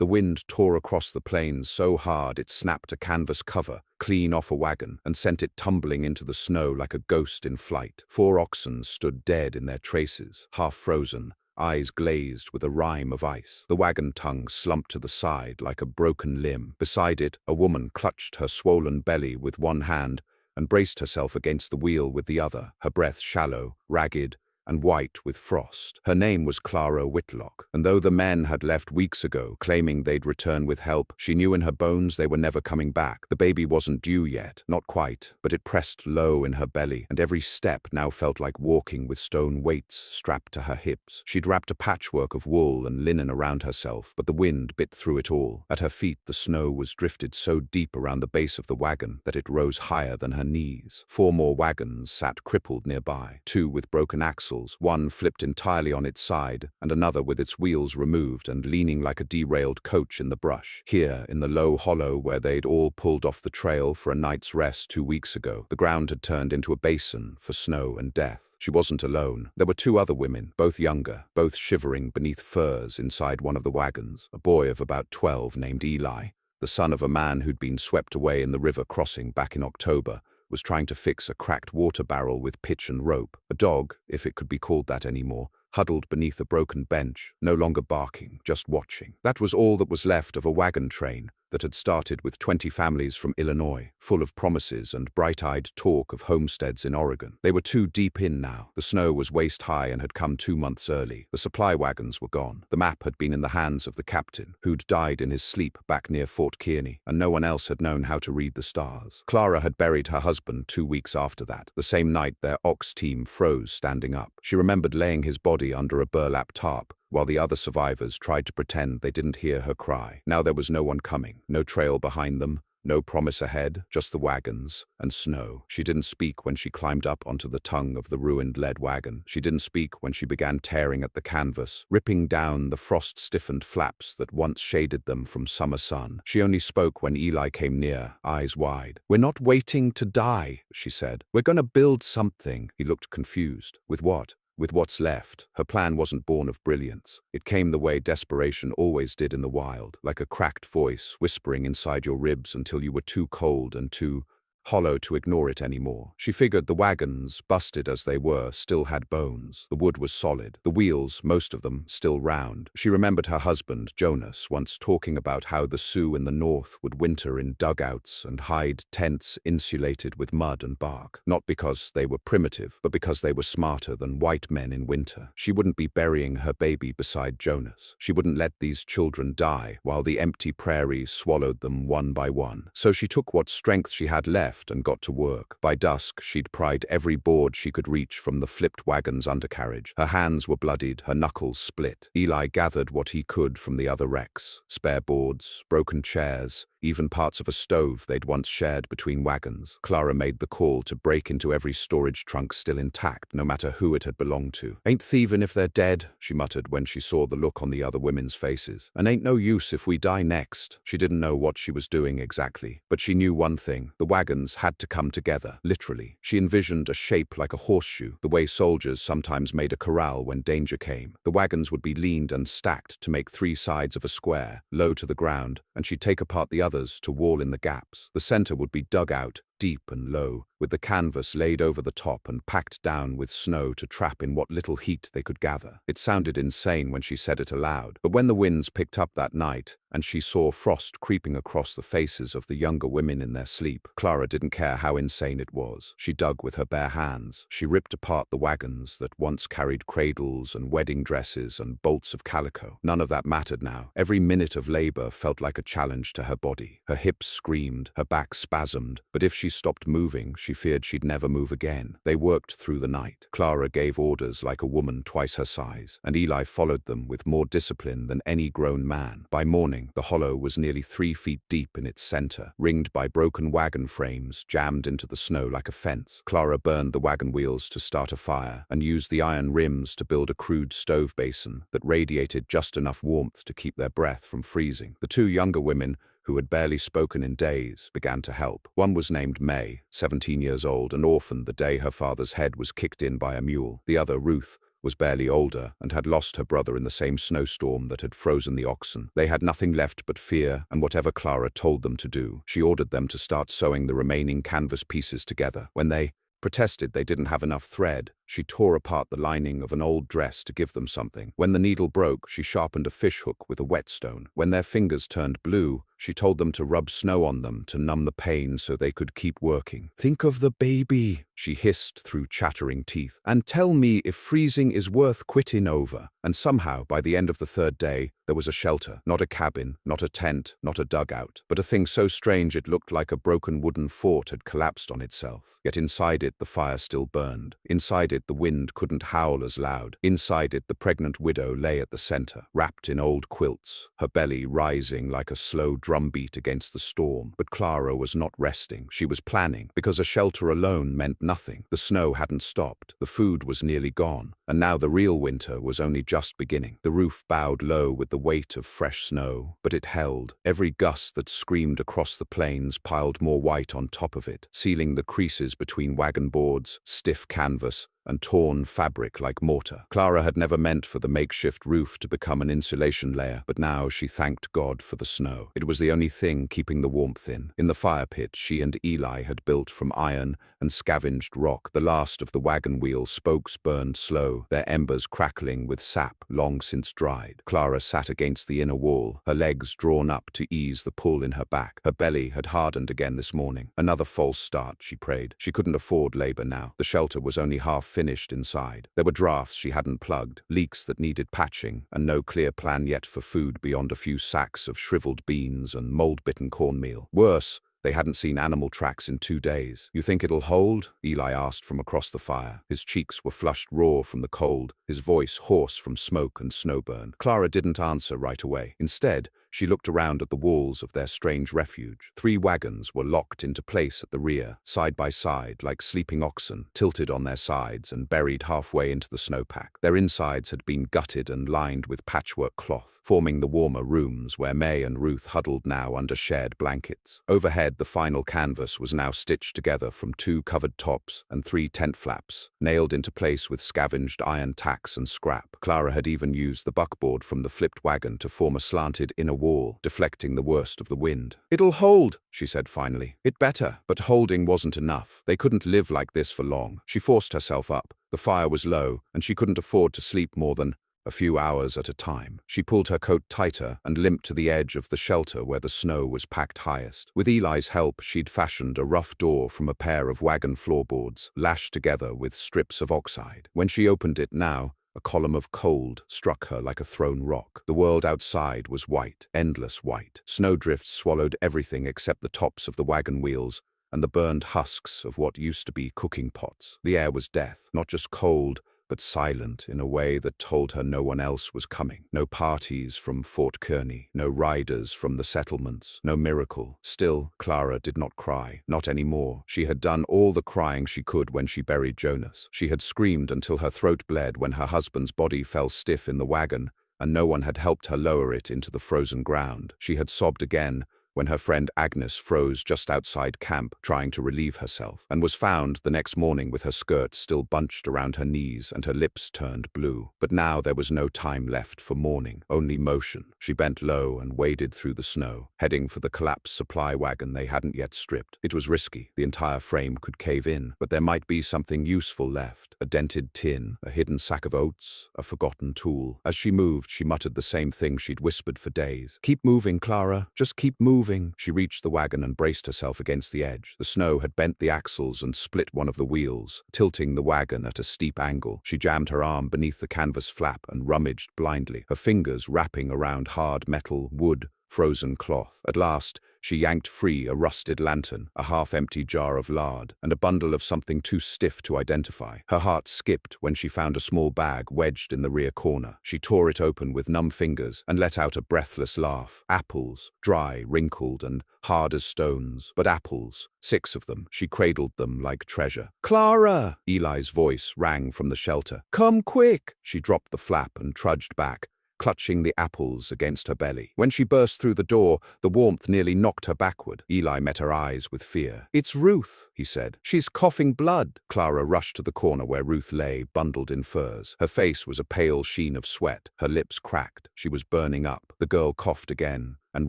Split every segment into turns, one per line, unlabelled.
The wind tore across the plains so hard it snapped a canvas cover clean off a wagon and sent it tumbling into the snow like a ghost in flight. 4 oxen stood dead in their traces, half frozen, eyes glazed with a rime of ice. The wagon tongue slumped to the side like a broken limb. Beside it, a woman clutched her swollen belly with one hand and braced herself against the wheel with the other, her breath shallow, ragged, and white with frost. Her name was Clara Whitlock, and though the men had left weeks ago, claiming they'd return with help, she knew in her bones they were never coming back. The baby wasn't due yet, not quite, but it pressed low in her belly, and every step now felt like walking with stone weights strapped to her hips. She'd wrapped a patchwork of wool and linen around herself, but the wind bit through it all. At her feet, the snow was drifted so deep around the base of the wagon that it rose higher than her knees. 4 more wagons sat crippled nearby, 2 with broken axles, one flipped entirely on its side, and another with its wheels removed and leaning like a derailed coach in the brush. Here, in the low hollow where they'd all pulled off the trail for a night's rest 2 weeks ago, the ground had turned into a basin for snow and death. She wasn't alone. There were 2 other women, both younger, both shivering beneath furs inside one of the wagons. A boy of about 12 named Eli, the son of a man who'd been swept away in the river crossing back in October, was trying to fix a cracked water barrel with pitch and rope. A dog, if it could be called that anymore, huddled beneath a broken bench, no longer barking, just watching. That was all that was left of a wagon train that had started with 20 families from Illinois, full of promises and bright-eyed talk of homesteads in Oregon. They were too deep in now. The snow was waist-high and had come 2 months early. The supply wagons were gone. The map had been in the hands of the captain, who'd died in his sleep back near Fort Kearney, and no one else had known how to read the stars. Clara had buried her husband 2 weeks after that. The same night their ox team froze standing up. She remembered laying his body under a burlap tarp, while the other survivors tried to pretend they didn't hear her cry. Now there was no one coming, no trail behind them, no promise ahead, just the wagons and snow. She didn't speak when she climbed up onto the tongue of the ruined lead wagon. She didn't speak when she began tearing at the canvas, ripping down the frost-stiffened flaps that once shaded them from summer sun. She only spoke when Eli came near, eyes wide. "We're not waiting to die," she said. "We're gonna build something." He looked confused. With what? With what's left. Her plan wasn't born of brilliance. It came the way desperation always did in the wild, like a cracked voice whispering inside your ribs until you were too cold and too hollow to ignore it anymore. She figured the wagons, busted as they were, still had bones. The wood was solid. The wheels, most of them, still round. She remembered her husband, Jonas, once talking about how the Sioux in the north would winter in dugouts and hide tents insulated with mud and bark. Not because they were primitive, but because they were smarter than white men in winter. She wouldn't be burying her baby beside Jonas. She wouldn't let these children die while the empty prairies swallowed them one by one. So she took what strength she had left and got to work. By dusk, she'd pried every board she could reach from the flipped wagon's undercarriage. Her hands were bloodied, her knuckles split. Eli gathered what he could from the other wrecks: spare boards, broken chairs, even parts of a stove they'd once shared between wagons. Clara made the call to break into every storage trunk still intact, no matter who it had belonged to. "Ain't thievin' if they're dead," she muttered when she saw the look on the other women's faces. "And ain't no use if we die next." She didn't know what she was doing exactly, but she knew one thing: the wagons had to come together, literally. She envisioned a shape like a horseshoe, the way soldiers sometimes made a corral when danger came. The wagons would be leaned and stacked to make 3 sides of a square, low to the ground, and she'd take apart the others to wall in the gaps. The center would be dug out, deep and low, with the canvas laid over the top and packed down with snow to trap in what little heat they could gather. It sounded insane when she said it aloud, but when the winds picked up that night and she saw frost creeping across the faces of the younger women in their sleep, Clara didn't care how insane it was. She dug with her bare hands. She ripped apart the wagons that once carried cradles and wedding dresses and bolts of calico. None of that mattered now. Every minute of labor felt like a challenge to her body. Her hips screamed, her back spasmed, but if she stopped moving, she feared she'd never move again. They worked through the night. Clara gave orders like a woman twice her size, and Eli followed them with more discipline than any grown man. By morning, the hollow was nearly 3 feet deep in its center, ringed by broken wagon frames jammed into the snow like a fence. Clara burned the wagon wheels to start a fire and used the iron rims to build a crude stove basin that radiated just enough warmth to keep their breath from freezing. The 2 younger women, who had barely spoken in days, began to help. One was named May, 17 years old, an orphan the day her father's head was kicked in by a mule. The other, Ruth, was barely older and had lost her brother in the same snowstorm that had frozen the oxen. They had nothing left but fear, and whatever Clara told them to do, she ordered them to start sewing the remaining canvas pieces together. When they protested they didn't have enough thread, she tore apart the lining of an old dress to give them something. When the needle broke, she sharpened a fishhook with a whetstone. When their fingers turned blue, she told them to rub snow on them to numb the pain so they could keep working. "Think of the baby," she hissed through chattering teeth, "and tell me if freezing is worth quitting over." And somehow, by the end of the third day, there was a shelter. Not a cabin, not a tent, not a dugout, but a thing so strange it looked like a broken wooden fort had collapsed on itself. Yet inside it the fire still burned. Inside it the wind couldn't howl as loud. Inside it the pregnant widow lay at the center, wrapped in old quilts, her belly rising like a slow drumbeat against the storm. But Clara was not resting. She was planning, because a shelter alone meant nothing. The snow hadn't stopped. The food was nearly gone. And now the real winter was only just beginning. The roof bowed low with the weight of fresh snow, but it held. Every gust that screamed across the plains piled more white on top of it, sealing the creases between wagon boards, stiff canvas, and torn fabric like mortar. Clara had never meant for the makeshift roof to become an insulation layer, but now she thanked God for the snow. It was the only thing keeping the warmth in. In the fire pit she and Eli had built from iron and scavenged rock, the last of the wagon wheel spokes burned slow, their embers crackling with sap long since dried. Clara sat against the inner wall, her legs drawn up to ease the pull in her back. Her belly had hardened again this morning. Another false start, she prayed. She couldn't afford labor now. The shelter was only half finished inside. There were drafts she hadn't plugged, leaks that needed patching, and no clear plan yet for food beyond a few sacks of shriveled beans and mold-bitten cornmeal. Worse, they hadn't seen animal tracks in 2 days. "You think it'll hold?" Eli asked from across the fire. His cheeks were flushed raw from the cold, his voice hoarse from smoke and snowburn. Clara didn't answer right away. Instead, she looked around at the walls of their strange refuge. 3 wagons were locked into place at the rear, side by side, like sleeping oxen, tilted on their sides and buried halfway into the snowpack. Their insides had been gutted and lined with patchwork cloth, forming the warmer rooms where May and Ruth huddled now under shared blankets. Overhead, the final canvas was now stitched together from 2 covered tops and 3 tent flaps, nailed into place with scavenged iron tacks and scrap. Clara had even used the buckboard from the flipped wagon to form a slanted inner wall, deflecting the worst of the wind. "It'll hold," she said finally. "It better." But holding wasn't enough. They couldn't live like this for long. She forced herself up. The fire was low, and she couldn't afford to sleep more than a few hours at a time. She pulled her coat tighter and limped to the edge of the shelter where the snow was packed highest. With Eli's help, she'd fashioned a rough door from a pair of wagon floorboards, lashed together with strips of oxide. When she opened it now, a column of cold struck her like a thrown rock. The world outside was white, endless white. Snowdrifts swallowed everything except the tops of the wagon wheels and the burned husks of what used to be cooking pots. The air was death, not just cold, but silent in a way that told her no one else was coming. No parties from Fort Kearney, no riders from the settlements, no miracle. Still, Clara did not cry, not anymore. She had done all the crying she could when she buried Jonas. She had screamed until her throat bled when her husband's body fell stiff in the wagon, and no one had helped her lower it into the frozen ground. She had sobbed again when her friend Agnes froze just outside camp trying to relieve herself, and was found the next morning with her skirt still bunched around her knees and her lips turned blue. But now there was no time left for mourning, only motion. She bent low and waded through the snow, heading for the collapsed supply wagon they hadn't yet stripped. It was risky. The entire frame could cave in, but there might be something useful left. A dented tin, a hidden sack of oats, a forgotten tool. As she moved, she muttered the same thing she'd whispered for days. "Keep moving, Clara. Just keep moving." She reached the wagon and braced herself against the edge. The snow had bent the axles and split one of the wheels, tilting the wagon at a steep angle. She jammed her arm beneath the canvas flap and rummaged blindly, her fingers wrapping around hard metal, wood, frozen cloth. At last, she yanked free a rusted lantern, a half-empty jar of lard, and a bundle of something too stiff to identify. Her heart skipped when she found a small bag wedged in the rear corner. She tore it open with numb fingers and let out a breathless laugh. Apples, dry, wrinkled, and hard as stones, but apples, 6 of them. She cradled them like treasure. "Clara!" Eli's voice rang from the shelter. "Come quick!" She dropped the flap and trudged back, clutching the apples against her belly. When she burst through the door, the warmth nearly knocked her backward. Eli met her eyes with fear. "It's Ruth," he said. "She's coughing blood." Clara rushed to the corner where Ruth lay, bundled in furs. Her face was a pale sheen of sweat, her lips cracked. She was burning up. The girl coughed again, and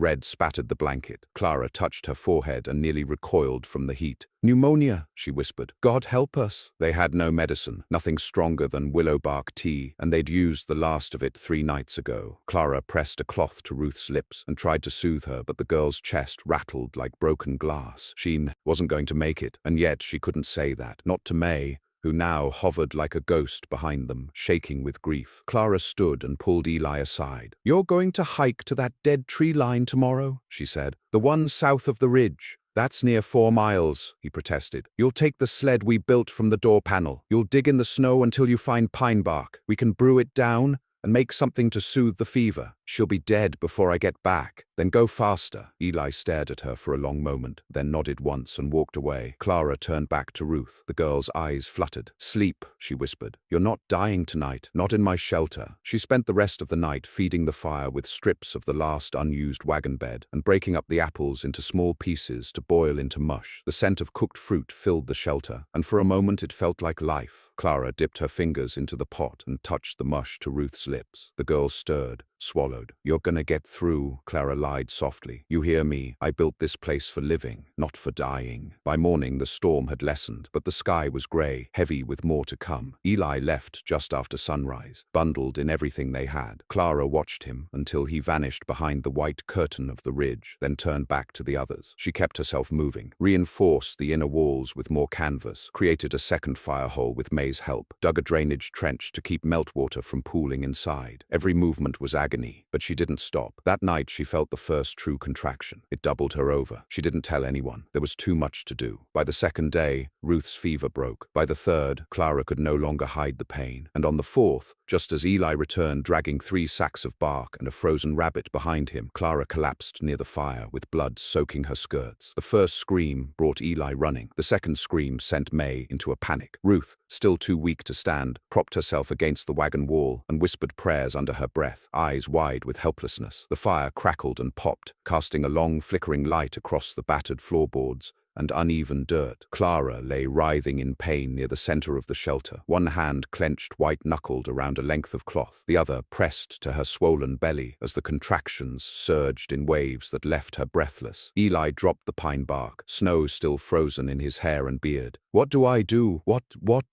red spattered the blanket. Clara touched her forehead and nearly recoiled from the heat. "Pneumonia," she whispered. "God help us." They had no medicine, nothing stronger than willow bark tea, and they'd used the last of it 3 nights ago. Clara pressed a cloth to Ruth's lips and tried to soothe her, but the girl's chest rattled like broken glass. She wasn't going to make it, and yet she couldn't say that. Not to May, who now hovered like a ghost behind them, shaking with grief. Clara stood and pulled Eli aside. "You're going to hike to that dead tree line tomorrow," she said. "The one south of the ridge." "That's near 4 miles, he protested. "You'll take the sled we built from the door panel. You'll dig in the snow until you find pine bark. We can brew it down and make something to soothe the fever. She'll be dead before I get back. Then go faster." Eli stared at her for a long moment, then nodded once and walked away. Clara turned back to Ruth. The girl's eyes fluttered. "Sleep," she whispered. "You're not dying tonight, not in my shelter." She spent the rest of the night feeding the fire with strips of the last unused wagon bed and breaking up the apples into small pieces to boil into mush. The scent of cooked fruit filled the shelter, and for a moment it felt like life. Clara dipped her fingers into the pot and touched the mush to Ruth's lips. The girl stirred, swallowed. "You're gonna get through," Clara lied softly. "You hear me? I built this place for living, not for dying." By morning the storm had lessened, but the sky was grey, heavy with more to come. Eli left just after sunrise, bundled in everything they had. Clara watched him until he vanished behind the white curtain of the ridge, then turned back to the others. She kept herself moving, reinforced the inner walls with more canvas, created a second fire hole with May's help, dug a drainage trench to keep meltwater from pooling inside. Every movement was agony, but she didn't stop. That night she felt the first true contraction. It doubled her over. She didn't tell anyone. There was too much to do. By the second day, Ruth's fever broke. By the third, Clara could no longer hide the pain. And on the fourth, just as Eli returned dragging 3 sacks of bark and a frozen rabbit behind him, Clara collapsed near the fire with blood soaking her skirts. The first scream brought Eli running. The second scream sent May into a panic. Ruth, still too weak to stand, propped herself against the wagon wall and whispered prayers under her breath, eyes wide with helplessness. The fire crackled and popped, casting a long flickering light across the battered floorboards and uneven dirt. Clara lay writhing in pain near the center of the shelter, one hand clenched white-knuckled around a length of cloth, the other pressed to her swollen belly as the contractions surged in waves that left her breathless. Eli dropped the pine bark, snow still frozen in his hair and beard. "What do I do? What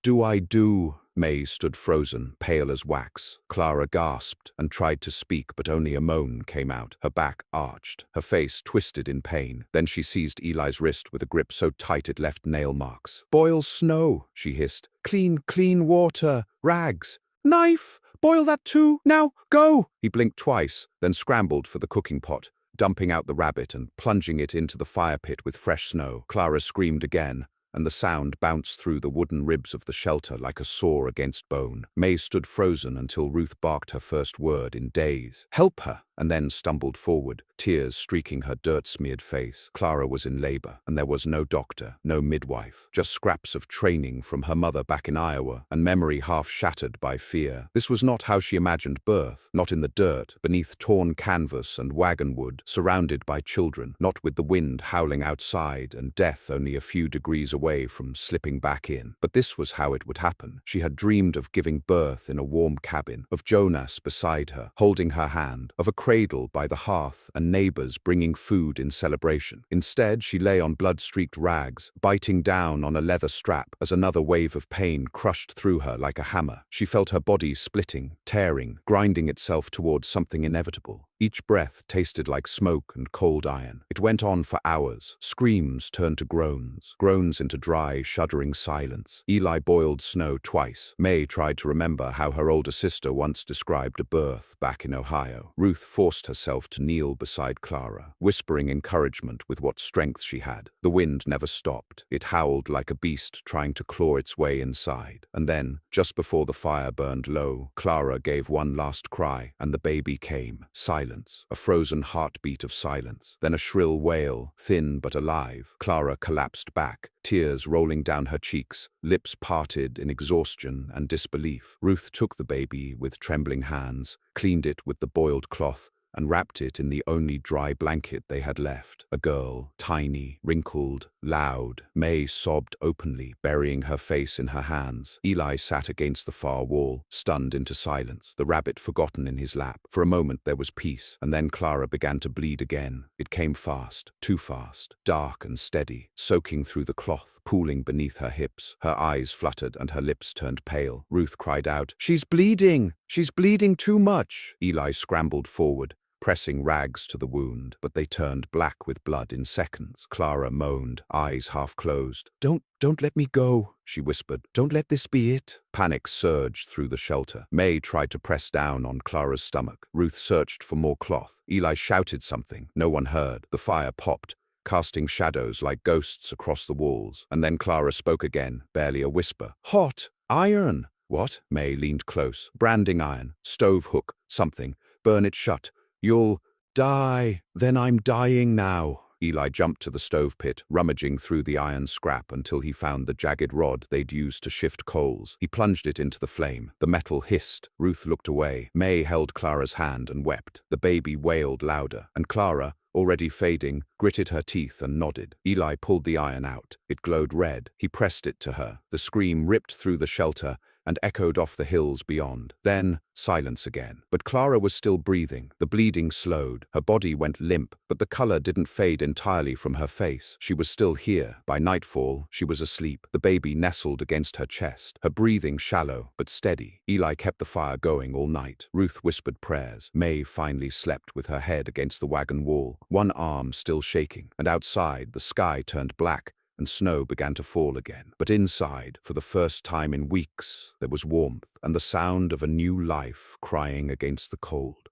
do I do?" May stood frozen, pale as wax. Clara gasped and tried to speak, but only a moan came out. Her back arched, her face twisted in pain. Then she seized Eli's wrist with a grip so tight it left nail marks. "Boil snow," she hissed. Clean water. Rags. Knife! Boil that too! Now, go!" He blinked twice, then scrambled for the cooking pot, dumping out the rabbit and plunging it into the fire pit with fresh snow. Clara screamed again, and the sound bounced through the wooden ribs of the shelter like a saw against bone. May stood frozen until Ruth barked her first word in days. "Help her!" and then stumbled forward, tears streaking her dirt-smeared face. Clara was in labor, and there was no doctor, no midwife, just scraps of training from her mother back in Iowa, and memory half shattered by fear. This was not how she imagined birth, not in the dirt, beneath torn canvas and wagon wood, surrounded by children, not with the wind howling outside and death only a few degrees away from slipping back in. But this was how it would happen. She had dreamed of giving birth in a warm cabin, of Jonas beside her, holding her hand, of a cradle by the hearth and neighbors bringing food in celebration. Instead, she lay on blood-streaked rags, biting down on a leather strap as another wave of pain crushed through her like a hammer. She felt her body splitting, tearing, grinding itself towards something inevitable. Each breath tasted like smoke and cold iron. It went on for hours. Screams turned to groans, groans into dry, shuddering silence. Eli boiled snow twice. May tried to remember how her older sister once described a birth back in Ohio. Ruth forced herself to kneel beside Clara, whispering encouragement with what strength she had. The wind never stopped. It howled like a beast trying to claw its way inside. And then, just before the fire burned low, Clara gave one last cry, and the baby came, silent, silence, a frozen heartbeat of silence. Then a shrill wail, thin but alive. Clara collapsed back, tears rolling down her cheeks, lips parted in exhaustion and disbelief. Ruth took the baby with trembling hands, cleaned it with the boiled cloth, and wrapped it in the only dry blanket they had left. A girl, tiny, wrinkled, loud. May sobbed openly, burying her face in her hands. Eli sat against the far wall, stunned into silence, the rabbit forgotten in his lap. For a moment there was peace, and then Clara began to bleed again. It came fast, too fast, dark and steady, soaking through the cloth, pooling beneath her hips. Her eyes fluttered and her lips turned pale. Ruth cried out, "She's bleeding! She's bleeding too much!" Eli scrambled forward, pressing rags to the wound, but they turned black with blood in seconds. Clara moaned, eyes half closed. Don't let me go," she whispered. "Don't let this be it." Panic surged through the shelter. May tried to press down on Clara's stomach. Ruth searched for more cloth. Eli shouted something. No one heard. The fire popped, casting shadows like ghosts across the walls. And then Clara spoke again, barely a whisper. "Hot! Iron!" "What?" May leaned close. "Branding iron. Stove hook. Something. Burn it shut. You'll die." "Then I'm dying now." Eli jumped to the stove pit, rummaging through the iron scrap until he found the jagged rod they'd used to shift coals. He plunged it into the flame. The metal hissed. Ruth looked away. May held Clara's hand and wept. The baby wailed louder, and Clara, already fading, gritted her teeth and nodded. Eli pulled the iron out. It glowed red. He pressed it to her. The scream ripped through the shelter and echoed off the hills beyond. Then, silence again. But Clara was still breathing. The bleeding slowed. Her body went limp, but the color didn't fade entirely from her face. She was still here. By nightfall, she was asleep. The baby nestled against her chest, her breathing shallow but steady. Eli kept the fire going all night. Ruth whispered prayers. May finally slept with her head against the wagon wall, one arm still shaking. And outside, the sky turned black, and snow began to fall again. But inside, for the first time in weeks, there was warmth and the sound of a new life crying against the cold.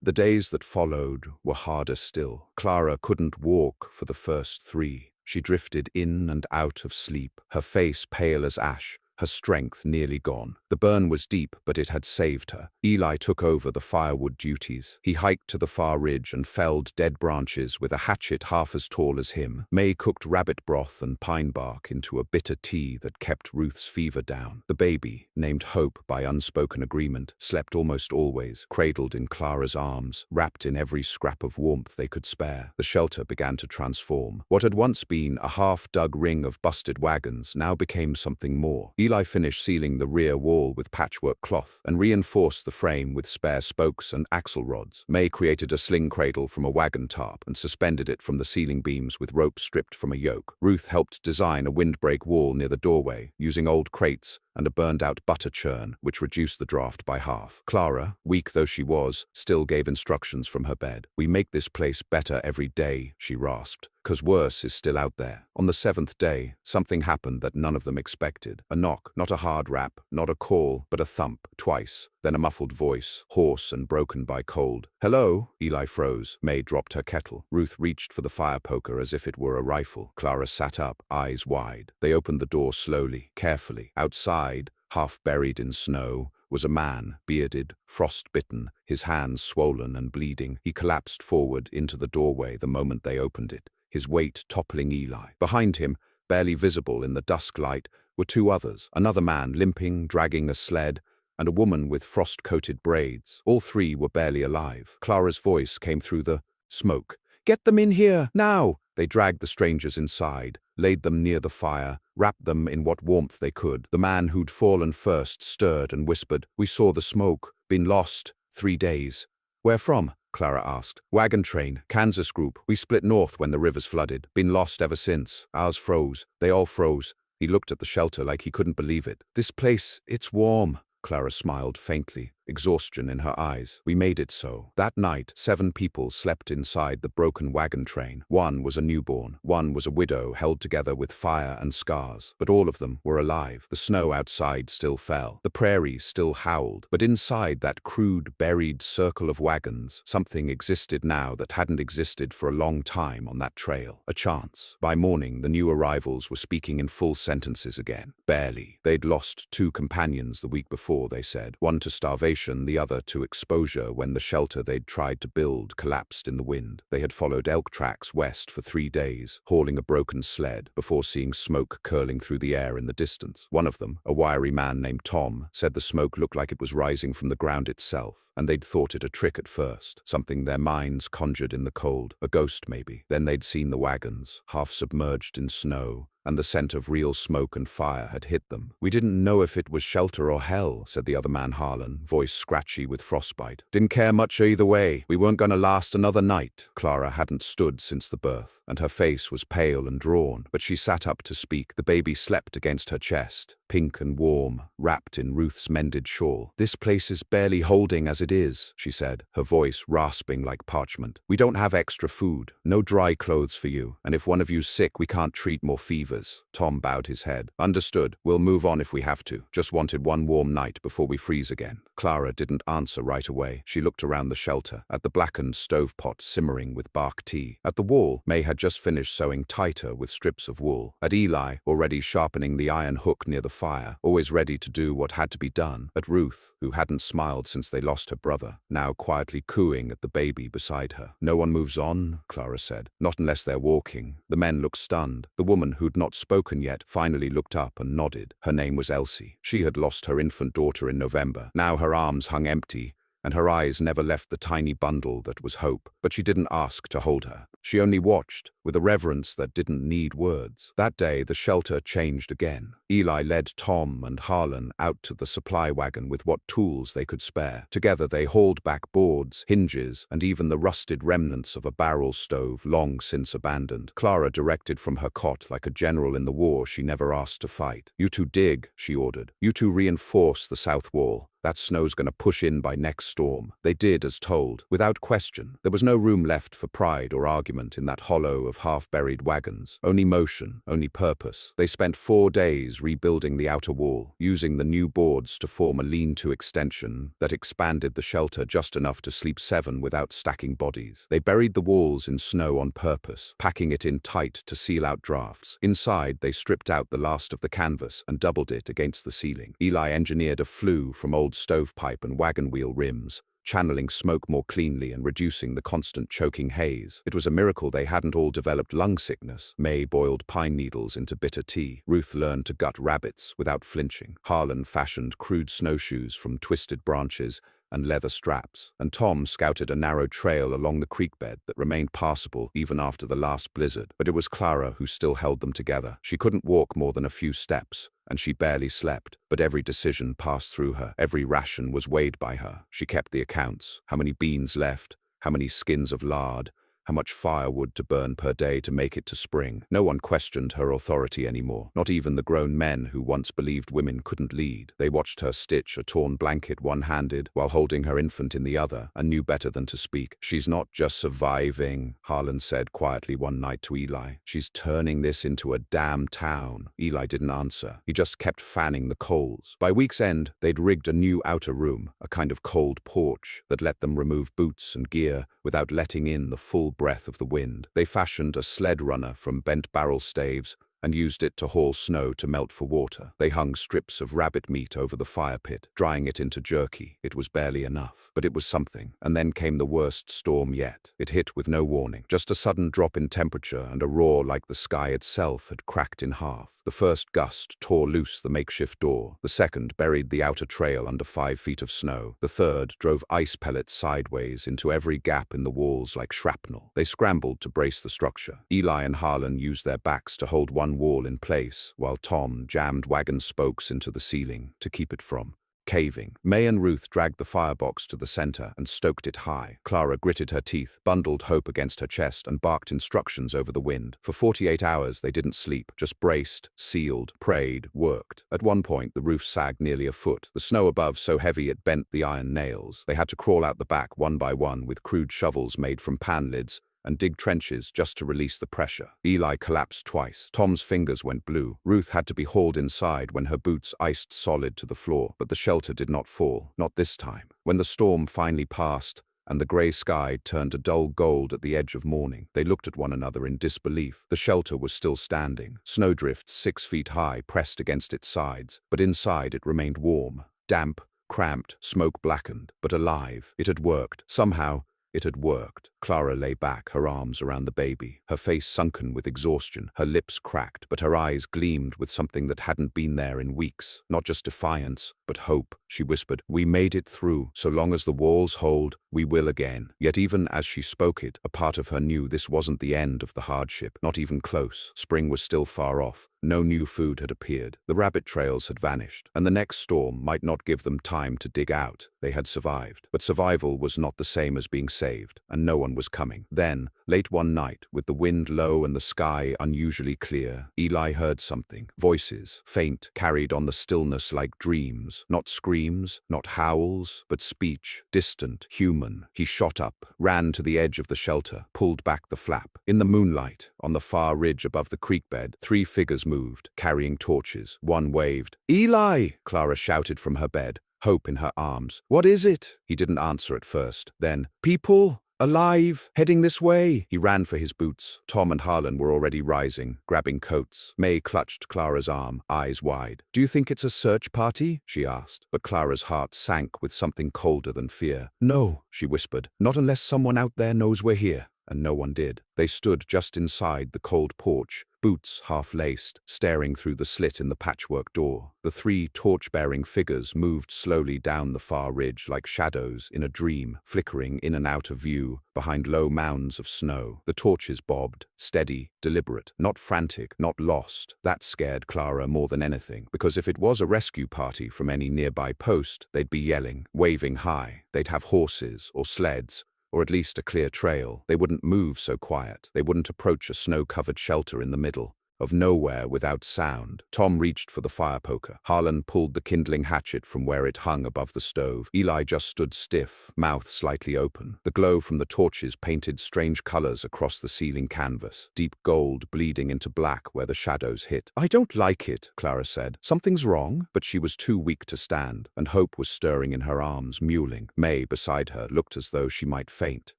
The days that followed were harder still. Clara couldn't walk for the first 3. She drifted in and out of sleep, her face pale as ash, her strength nearly gone. The burn was deep, but it had saved her. Eli took over the firewood duties. He hiked to the far ridge and felled dead branches with a hatchet half as tall as him. May cooked rabbit broth and pine bark into a bitter tea that kept Ruth's fever down. The baby, named Hope by unspoken agreement, slept almost always, cradled in Clara's arms, wrapped in every scrap of warmth they could spare. The shelter began to transform. What had once been a half-dug ring of busted wagons now became something more. Eli finished sealing the rear wall with patchwork cloth and reinforced the frame with spare spokes and axle rods. May created a sling cradle from a wagon tarp and suspended it from the ceiling beams with rope stripped from a yoke. Ruth helped design a windbreak wall near the doorway, using old crates and a burned-out butter churn, which reduced the draft by half. Clara, weak though she was, still gave instructions from her bed. "We make this place better every day," she rasped, "'cause worse is still out there." On the 7th day, something happened that none of them expected. A knock, not a hard rap, not a call, but a thump, twice. Then a muffled voice, hoarse and broken by cold. "Hello?" Eli froze. May dropped her kettle. Ruth reached for the fire poker as if it were a rifle. Clara sat up, eyes wide. They opened the door slowly, carefully. Outside, half buried in snow, was a man, bearded, frost-bitten, his hands swollen and bleeding. He collapsed forward into the doorway the moment they opened it, his weight toppling Eli. Behind him, barely visible in the dusk light, were 2 others, another man limping, dragging a sled, and a woman with frost-coated braids. All 3 were barely alive. Clara's voice came through the smoke. "Get them in here, now!" They dragged the strangers inside, laid them near the fire, wrapped them in what warmth they could. The man who'd fallen first stirred and whispered, "We saw the smoke. Been lost 3 days." "Where from?" Clara asked. "Wagon train, Kansas group. We split north when the rivers flooded. Been lost ever since. Ours froze. They all froze." He looked at the shelter like he couldn't believe it. "This place, it's warm." Clara smiled faintly, exhaustion in her eyes. "We made it so." That night, 7 people slept inside the broken wagon train. 1 was a newborn. 1 was a widow held together with fire and scars. But all of them were alive. The snow outside still fell. The prairie still howled. But inside that crude, buried circle of wagons, something existed now that hadn't existed for a long time on that trail. A chance. By morning, the new arrivals were speaking in full sentences again. Barely. They'd lost 2 companions the week before, they said. 1 to starvation, tradition, the other to exposure when the shelter they'd tried to build collapsed in the wind. They had followed elk tracks west for 3 days, hauling a broken sled, before seeing smoke curling through the air in the distance. One of them, a wiry man named Tom, said the smoke looked like it was rising from the ground itself, and they'd thought it a trick at first, something their minds conjured in the cold, a ghost maybe. Then they'd seen the wagons, half submerged in snow, and the scent of real smoke and fire had hit them. "We didn't know if it was shelter or hell," said the other man, Harlan, voice scratchy with frostbite. "Didn't care much either way. We weren't gonna last another night." Clara hadn't stood since the birth, and her face was pale and drawn, but she sat up to speak. The baby slept against her chest, pink and warm, wrapped in Ruth's mended shawl. "This place is barely holding as it is," she said, her voice rasping like parchment. "We don't have extra food, no dry clothes for you, and if one of you's sick, we can't treat more fevers." Tom bowed his head. "Understood. We'll move on if we have to. Just wanted one warm night before we freeze again." Clara didn't answer right away. She looked around the shelter, at the blackened stovepot simmering with bark tea. At the wall, May had just finished sewing tighter with strips of wool. At Eli, already sharpening the iron hook near the fire, always ready to do what had to be done. At Ruth, who hadn't smiled since they lost her brother, now quietly cooing at the baby beside her. "No one moves on," Clara said. "Not unless they're walking." The men looked stunned. The woman, who'd not spoken yet, finally looked up and nodded. Her name was Elsie. She had lost her infant daughter in November. Now her arms hung empty, and her eyes never left the tiny bundle that was Hope. But she didn't ask to hold her. She only watched, with a reverence that didn't need words. That day, the shelter changed again. Eli led Tom and Harlan out to the supply wagon with what tools they could spare. Together they hauled back boards, hinges, and even the rusted remnants of a barrel stove long since abandoned. Clara directed from her cot like a general in the war she never asked to fight. "You two dig," she ordered. "You two reinforce the south wall. That snow's gonna push in by next storm." They did as told, without question. There was no room left for pride or argument in that hollow of half-buried wagons. Only motion, only purpose. They spent 4 days rebuilding the outer wall, using the new boards to form a lean-to extension that expanded the shelter just enough to sleep 7 without stacking bodies. They buried the walls in snow on purpose, packing it in tight to seal out drafts. Inside, they stripped out the last of the canvas and doubled it against the ceiling. Eli engineered a flue from old stovepipe and wagon wheel rims, channeling smoke more cleanly and reducing the constant choking haze. It was a miracle they hadn't all developed lung sickness. May boiled pine needles into bitter tea. Ruth learned to gut rabbits without flinching. Harlan fashioned crude snowshoes from twisted branches and leather straps, and Tom scouted a narrow trail along the creek bed that remained passable even after the last blizzard. But it was Clara who still held them together. She couldn't walk more than a few steps, and she barely slept, but every decision passed through her. Every ration was weighed by her. She kept the accounts: how many beans left, how many skins of lard, how much firewood to burn per day to make it to spring. No one questioned her authority anymore, not even the grown men who once believed women couldn't lead. They watched her stitch a torn blanket one-handed while holding her infant in the other, and knew better than to speak. "She's not just surviving," Harlan said quietly one night to Eli. "She's turning this into a damn town." Eli didn't answer. He just kept fanning the coals. By week's end, they'd rigged a new outer room, a kind of cold porch that let them remove boots and gear without letting in the full breath of the wind. They fashioned a sled runner from bent barrel staves and used it to haul snow to melt for water. They hung strips of rabbit meat over the fire pit, drying it into jerky. It was barely enough, but it was something. And then came the worst storm yet. It hit with no warning. Just a sudden drop in temperature and a roar like the sky itself had cracked in half. The first gust tore loose the makeshift door. The second buried the outer trail under 5 feet of snow. The third drove ice pellets sideways into every gap in the walls like shrapnel. They scrambled to brace the structure. Eli and Harlan used their backs to hold one wall in place, while Tom jammed wagon spokes into the ceiling to keep it from caving. May and Ruth dragged the firebox to the center and stoked it high. Clara gritted her teeth, bundled Hope against her chest, and barked instructions over the wind. For 48 hours they didn't sleep, just braced, sealed, prayed, worked. At one point the roof sagged nearly a foot, the snow above so heavy it bent the iron nails. They had to crawl out the back one by one with crude shovels made from pan lids and dig trenches just to release the pressure. Eli collapsed twice. Tom's fingers went blue. Ruth had to be hauled inside when her boots iced solid to the floor, but the shelter did not fall, not this time. When the storm finally passed and the grey sky turned a dull gold at the edge of morning, they looked at one another in disbelief. The shelter was still standing, snowdrifts 6 feet high pressed against its sides, but inside it remained warm, damp, cramped, smoke-blackened, but alive. It had worked. Somehow, it had worked. Clara lay back, her arms around the baby, her face sunken with exhaustion, her lips cracked, but her eyes gleamed with something that hadn't been there in weeks. Not just defiance, but hope. She whispered, "We made it through. So long as the walls hold, we will again." Yet even as she spoke it, a part of her knew this wasn't the end of the hardship, not even close. Spring was still far off. No new food had appeared. The rabbit trails had vanished, and the next storm might not give them time to dig out. They had survived. But survival was not the same as being saved, and no one was coming. Then, late one night, with the wind low and the sky unusually clear, Eli heard something. Voices, faint, carried on the stillness like dreams. Not screams, not howls, but speech, distant, human. He shot up, ran to the edge of the shelter, pulled back the flap. In the moonlight, on the far ridge above the creek bed, 3 figures moved, carrying torches. One waved. "Eli!" Clara shouted from her bed, hope in her arms. "What is it?" He didn't answer at first. Then, "People! Alive! Heading this way!" He ran for his boots. Tom and Harlan were already rising, grabbing coats. May clutched Clara's arm, eyes wide. "Do you think it's a search party?" she asked. But Clara's heart sank with something colder than fear. "No," she whispered. "Not unless someone out there knows we're here." And no one did. They stood just inside the cold porch, boots half-laced, staring through the slit in the patchwork door. The 3 torch-bearing figures moved slowly down the far ridge like shadows in a dream, flickering in and out of view behind low mounds of snow. The torches bobbed, steady, deliberate, not frantic, not lost. That scared Clara more than anything, because if it was a rescue party from any nearby post, they'd be yelling, waving high. They'd have horses or sleds, or at least a clear trail. They wouldn't move so quiet. They wouldn't approach a snow-covered shelter in the middle of nowhere without sound. Tom reached for the fire poker. Harlan pulled the kindling hatchet from where it hung above the stove. Eli just stood stiff, mouth slightly open. The glow from the torches painted strange colors across the ceiling canvas, deep gold bleeding into black where the shadows hit. "I don't like it," Clara said. "Something's wrong?" But she was too weak to stand, and hope was stirring in her arms, mewling. May, beside her, looked as though she might faint.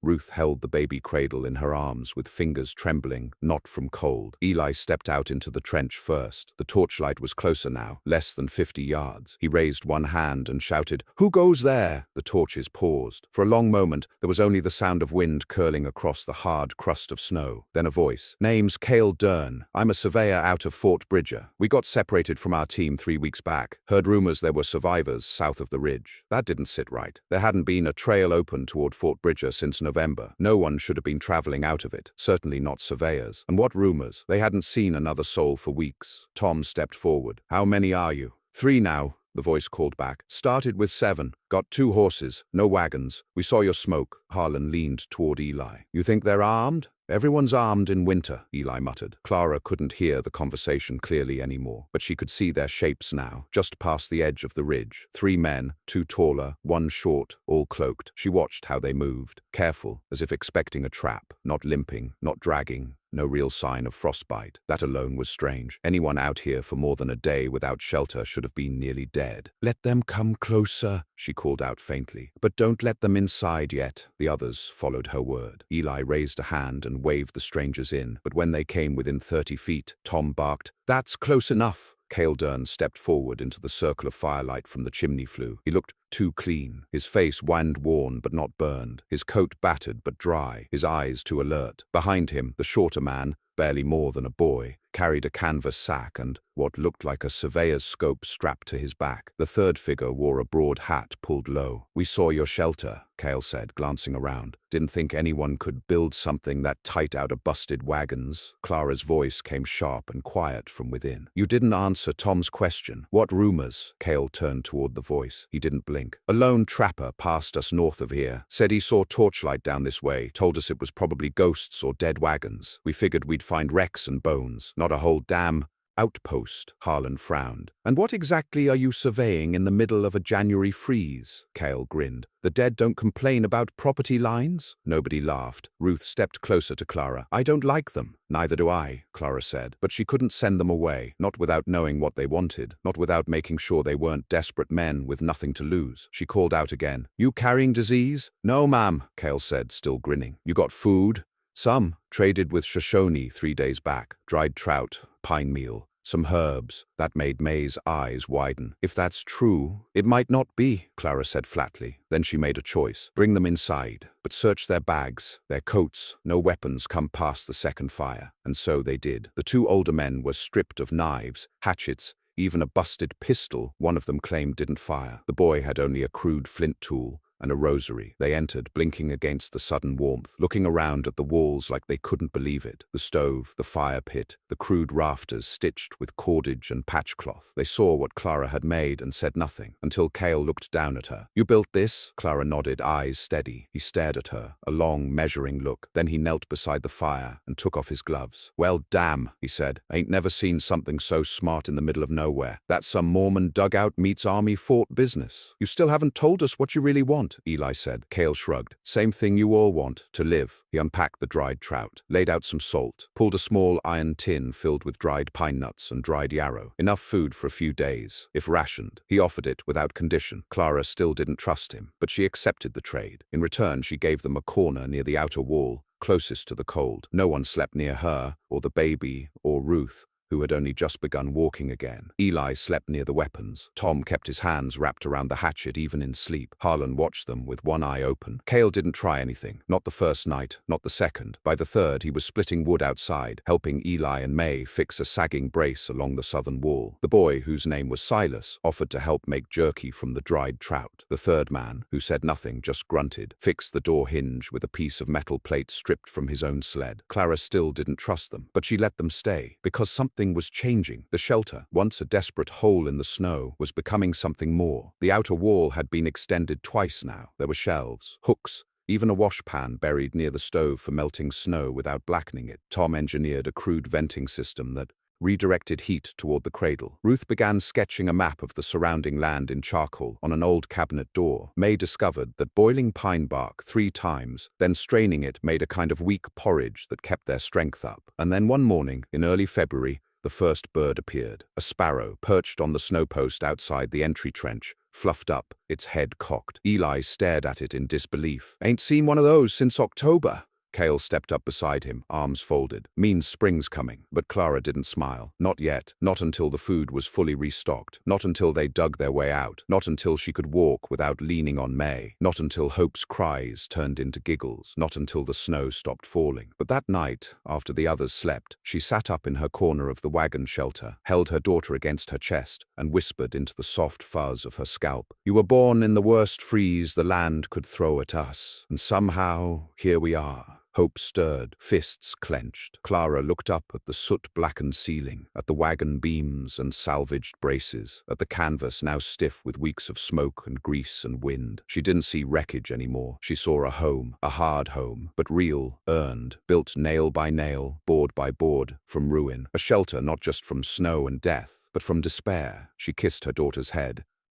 Ruth held the baby cradle in her arms with fingers trembling, not from cold. Eli stepped out into the trench first. The torchlight was closer now, less than 50 yards. He raised one hand and shouted, "Who goes there?" The torches paused. For a long moment, there was only the sound of wind curling across the hard crust of snow. Then a voice. "Name's Cale Dern. I'm a surveyor out of Fort Bridger. We got separated from our team 3 weeks back. Heard rumors there were survivors south of the ridge. That didn't sit right. There hadn't been a trail open toward Fort Bridger since November. No one should have been traveling out of it, certainly not surveyors. And what rumors? They hadn't seen another soul for weeks." Tom stepped forward. "How many are you?" "3 now," the voice called back. "Started with 7. Got 2 horses, no wagons. We saw your smoke." Harlan leaned toward Eli. "You think they're armed?" "Everyone's armed in winter," Eli muttered. Clara couldn't hear the conversation clearly anymore, but she could see their shapes now, just past the edge of the ridge. 3 men, 2 taller, 1 short, all cloaked. She watched how they moved, careful, as if expecting a trap, not limping, not dragging. No real sign of frostbite. That alone was strange. Anyone out here for more than a day without shelter should have been nearly dead. "Let them come closer," she called out faintly. "But don't let them inside yet." The others followed her word. Eli raised a hand and waved the strangers in, but when they came within 30 feet, Tom barked, "That's close enough." Cale Dern stepped forward into the circle of firelight from the chimney flue. He looked too clean, his face wind-worn but not burned, his coat battered but dry, his eyes too alert. Behind him, the shorter man, barely more than a boy, carried a canvas sack and what looked like a surveyor's scope strapped to his back. The third figure wore a broad hat pulled low. "We saw your shelter," Cale said, glancing around. "Didn't think anyone could build something that tight out of busted wagons." Clara's voice came sharp and quiet from within. "You didn't answer Tom's question. What rumors?" Cale turned toward the voice. He didn't blink. "A lone trapper passed us north of here. Said he saw torchlight down this way. Told us it was probably ghosts or dead wagons. We figured we'd find wrecks and bones. Not a whole damn outpost." Harlan frowned. "And what exactly are you surveying in the middle of a January freeze?" Cale grinned. "The dead don't complain about property lines?" Nobody laughed. Ruth stepped closer to Clara. "I don't like them." "Neither do I," Clara said. But she couldn't send them away, not without knowing what they wanted, not without making sure they weren't desperate men with nothing to lose. She called out again. "You carrying disease?" "No, ma'am," Cale said, still grinning. "You got food?" "Some. Traded with Shoshone 3 days back. Dried trout, pine meal, some herbs. That made May's eyes widen. If that's true, it might not be, Clara said flatly. Then she made a choice. Bring them inside, but search their bags, their coats. No weapons come past the second fire. And so they did. The two older men were stripped of knives, hatchets, even a busted pistol one of them claimed didn't fire. The boy had only a crude flint tool and a rosary. They entered, blinking against the sudden warmth, looking around at the walls like they couldn't believe it. The stove, the fire pit, the crude rafters stitched with cordage and patchcloth. They saw what Clara had made and said nothing, until Cale looked down at her. "You built this?" Clara nodded, eyes steady. He stared at her, a long, measuring look. Then he knelt beside the fire and took off his gloves. "Well, damn," he said. "Ain't never seen something so smart in the middle of nowhere. That's some Mormon dugout meets army fort business. You still haven't told us what you really want," Eli said. Cale shrugged. "Same thing you all want, to live." He unpacked the dried trout, laid out some salt, pulled a small iron tin filled with dried pine nuts and dried yarrow. Enough food for a few days, if rationed. He offered it without condition. Clara still didn't trust him, but she accepted the trade. In return, she gave them a corner near the outer wall, closest to the cold. No one slept near her, or the baby, or Ruth, who had only just begun walking again. Eli slept near the weapons. Tom kept his hands wrapped around the hatchet even in sleep. Harlan watched them with one eye open. Cale didn't try anything. Not the first night, not the second. By the third, he was splitting wood outside, helping Eli and May fix a sagging brace along the southern wall. The boy, whose name was Silas, offered to help make jerky from the dried trout. The third man, who said nothing, just grunted, fixed the door hinge with a piece of metal plate stripped from his own sled. Clara still didn't trust them, but she let them stay, because something was changing. The shelter, once a desperate hole in the snow, was becoming something more. The outer wall had been extended twice now. There were shelves, hooks, even a washpan buried near the stove for melting snow without blackening it. Tom engineered a crude venting system that redirected heat toward the cradle. Ruth began sketching a map of the surrounding land in charcoal on an old cabinet door. May discovered that boiling pine bark 3 times, then straining it made a kind of weak porridge that kept their strength up. And then one morning, in early February, the first bird appeared. A sparrow, perched on the snowpost outside the entry trench, fluffed up, its head cocked. Eli stared at it in disbelief. "Ain't seen one of those since October." Cale stepped up beside him, arms folded. "Means spring's coming." But Clara didn't smile. Not yet. Not until the food was fully restocked. Not until they dug their way out. Not until she could walk without leaning on May. Not until Hope's cries turned into giggles. Not until the snow stopped falling. But that night, after the others slept, she sat up in her corner of the wagon shelter, held her daughter against her chest, and whispered into the soft fuzz of her scalp, "You were born in the worst freeze the land could throw at us. And somehow, here we are." Hope stirred, fists clenched. Clara looked up at the soot-blackened ceiling, at the wagon beams and salvaged braces, at the canvas now stiff with weeks of smoke and grease and wind. She didn't see wreckage anymore. She saw a home, a hard home, but real, earned, built nail by nail, board by board, from ruin. A shelter not just from snow and death, but from despair. She kissed her daughter's head,